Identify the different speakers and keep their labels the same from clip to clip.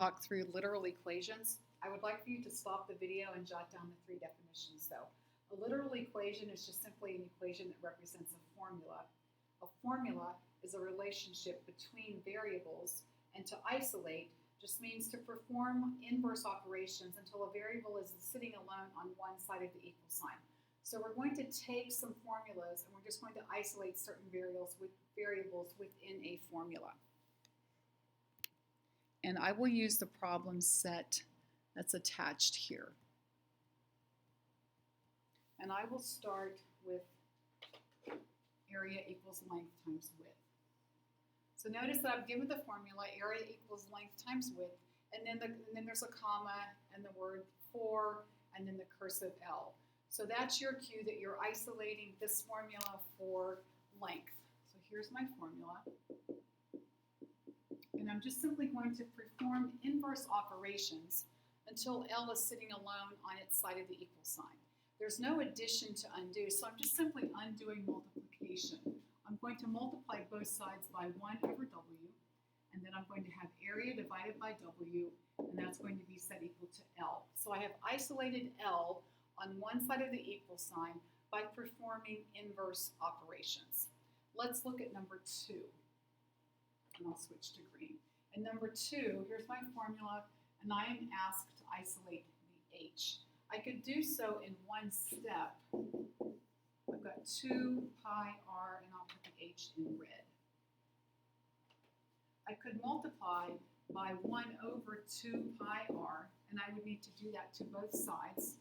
Speaker 1: talk through literal equations. I would like for you to stop the video and jot down the three definitions though. A literal equation is just simply an equation that represents a formula. A formula is a relationship between variables, and to isolate just means to perform inverse operations until a variable is sitting alone on one side of the equal sign. So we're going to take some formulas and we're just going to isolate certain variables within a formula. And I will use the problem set that's attached here. And I will start with area equals length times width. So notice that I've given the formula area equals length times width, and then there's a comma and the word for, and then the cursive L. So that's your cue that you're isolating this formula for length. So here's my formula. And I'm just simply going to perform inverse operations until L is sitting alone on its side of the equal sign. There's no addition to undo, so I'm just simply undoing multiplication. I'm going to multiply both sides by 1 over W, and then I'm going to have area divided by W, and that's going to be set equal to L. So I have isolated L on one side of the equal sign by performing inverse operations. Let's look at number 2, and I'll switch to green. And number 2, here's my formula, and I am asked to isolate the H. I could do so in one step. I've got 2 pi r, and I'll put the H in red. I could multiply by 1 over 2 pi r, and I would need to do that to both sides.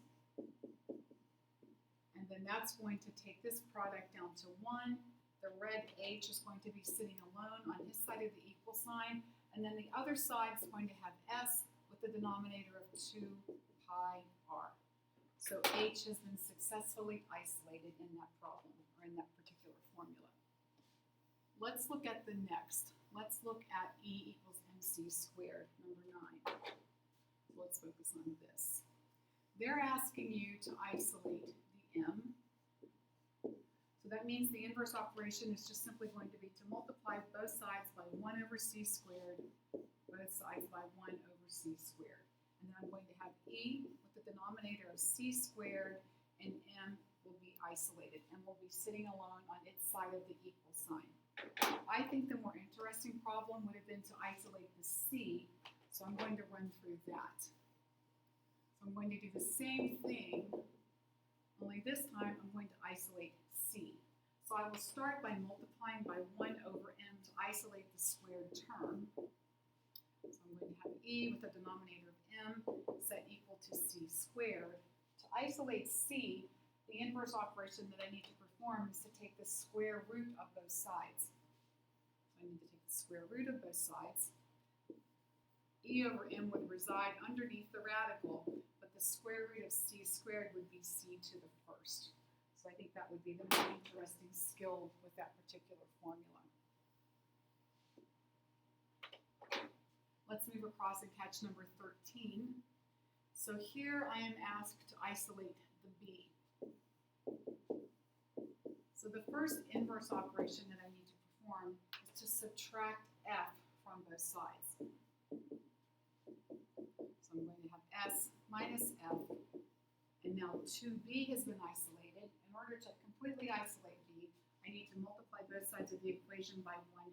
Speaker 1: And then that's going to take this product down to 1. The red H is going to be sitting alone on his side of the equal sign, and then the other side is going to have S with the denominator of 2 pi r. So H has been successfully isolated in that problem, or in that particular formula. Let's look at the next. Let's look at E equals mc squared, number 9. Let's focus on this. They're asking you to isolate the m. So that means the inverse operation is just simply going to be to multiply both sides by 1 over c squared, both sides by 1 over c squared. And then I'm going to have E with the denominator of c squared, and m will be isolated and will be sitting alone on its side of the equal sign. I think the more interesting problem would have been to isolate the c, so I'm going to run through that. So I'm going to do the same thing, only this time I'm going to isolate c. So I will start by multiplying by 1 over m to isolate the squared term. So I'm going to have E with the denominator of m set equal to c squared. To isolate c, the inverse operation that I need to perform is to take the square root of both sides. So I need to take the square root of both sides. E over m would reside underneath the radical, but the square root of c squared would be c to the first. So I think that would be the more interesting skill with that particular formula. Let's move across and catch number 13. So here I am asked to isolate the b. So the first inverse operation that I need to perform is to subtract f from both sides. So I'm going to have s minus f, and now 2b has been isolated. In order to completely isolate b, I need to multiply both sides of the equation by 1/2.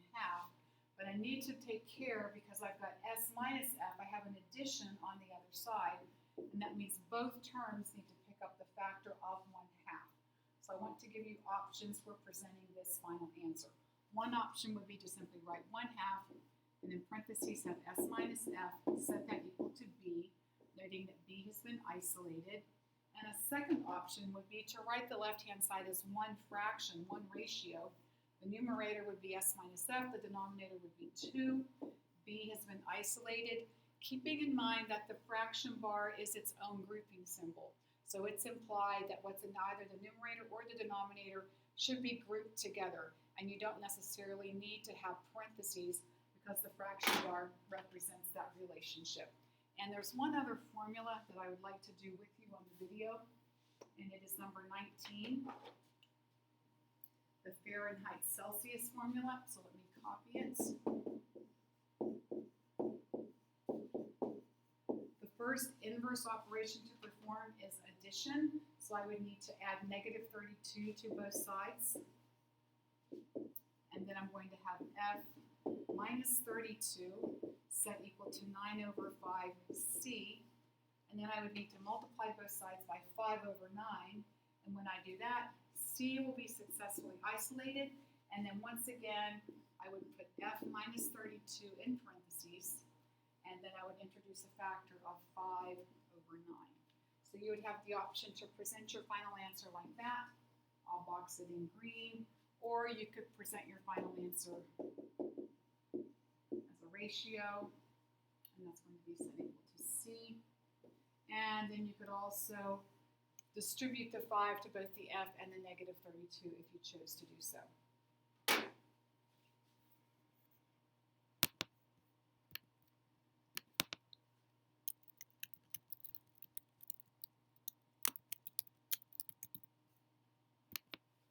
Speaker 1: But I need to take care, because I've got s minus f, I have an addition on the other side, and that means both terms need to pick up the factor of 1/2. So I want to give you options for presenting this final answer. One option would be to simply write 1/2, and in parentheses have s minus f, set that equal to b, noting that b has been isolated. And a second option would be to write the left-hand side as one fraction, one ratio. The numerator would be s minus f, the denominator would be 2. B has been isolated, keeping in mind that the fraction bar is its own grouping symbol. So it's implied that what's in either the numerator or the denominator should be grouped together, and you don't necessarily need to have parentheses because the fraction bar represents that relationship. And there's one other formula that I would like to do with you on the video, and it is number 19. The Fahrenheit Celsius formula, so let me copy it. first inverse operation to perform is addition, so I would need to add negative 32 to both sides. And then I'm going to have f minus 32 set equal to 9 over 5c. And then I would need to multiply both sides by 5 over 9. And when I do that, c will be successfully isolated. And then once again, I would put f minus 32 in parentheses. And then I would introduce a factor of 5 over 9. So you would have the option to present your final answer like that. I'll box it in green. Or you could present your final answer as a ratio. And that's going to be set equal to c. And then you could also distribute the 5 to both the f and the negative 32 if you chose to do so.